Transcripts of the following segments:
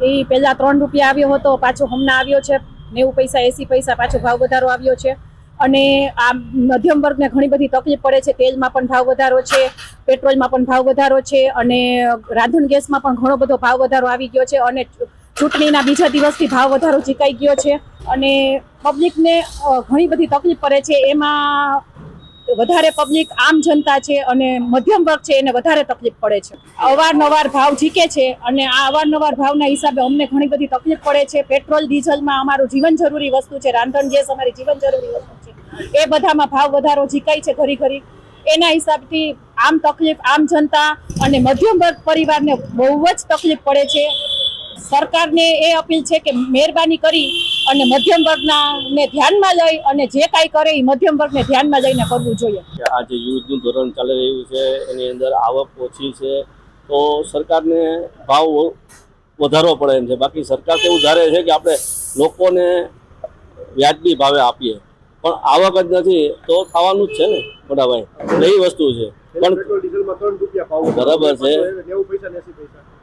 એ પહેલા 3 રૂપિયા આવ્યો હતો, પાછો હમણાં આવ્યો છે 90 પૈસા 80 પૈસા પાછો ભાવ વધારો આવ્યો છે। અને આ મધ્યમ વર્ગને ઘણી બધી તકલીફ પડે છે। તેલમાં પણ ભાવ વધારો છે, પેટ્રોલમાં પણ ભાવ વધારો છે, અને રાંધણ ગેસમાં પણ ઘણો બધો ભાવ વધારો આવી ગયો છે। અને ચૂંટણીના બીજા દિવસથી ભાવ વધારો ચીકાઈ ગયો છે અને પબ્લિકને ઘણી બધી તકલીફ પડે છે। એમાં વધારે પબ્લિક આમ જનતા છે અને મધ્યમ વર્ગ છે એને વધારે તકલીફ પડે છે। અવારનવાર ભાવ ઝીકે છે અને આ અવારનવાર ભાવના હિસાબે અમને ઘણી બધી તકલીફ પડે છે। પેટ્રોલ ડીઝલમાં અમારું જીવન જરૂરી વસ્તુ છે, રાંધણ ગેસ અમારી જીવન જરૂરી વસ્તુ છે, એ બધામાં ભાવ વધારો ઝીકાય છે ઘડી ઘડી। એના હિસાબથી આમ તકલીફ આમ જનતા અને મધ્યમ વર્ગ પરિવારને બહુ જ તકલીફ પડે છે। સરકારને એ અપીલ છે કે મહેરબાની કરી અને મધ્યમ વર્ગના ને ધ્યાનમાં લઈ અને જે કાંઈ કરે એ મધ્યમ વર્ગને ધ્યાનમાં લઈને કરવું જોઈએ। આ જે યુદ્ધનું ધોરણ ચાલી રહ્યું છે એની અંદર આવક ઓછી છે તો સરકારને ભાવ વધારવો પડે એમ છે। બાકી સરકાર તો એવું ધારે છે કે આપણે લોકોને વ્યાજબી ભાવે આપીએ, પણ આવક જ નથી તો થવાનું જ છે ને મોટાભાઈ, એવી વસ્તુ છે। પણ બરાબર છે,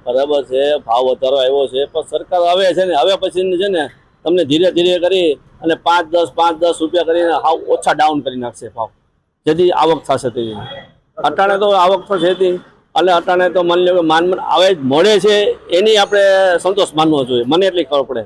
બરાબર છે, ભાવ વધારો આવ્યો છે, પણ સરકાર આવે છે ને હવે પછી છે ને તમને ધીરે ધીરે કરી અને 5-10 રૂપિયા કરીને હાવ ઓછા ડાઉન કરી નાખશે ભાવ, જેથી આવક થશે તેવી। અટાણે તો આવક તો છે એટલે અટાણે તો માની લો કે આવે મળે છે એની આપણે સંતોષ માનવો જોઈએ, મને એટલી ખબર પડે।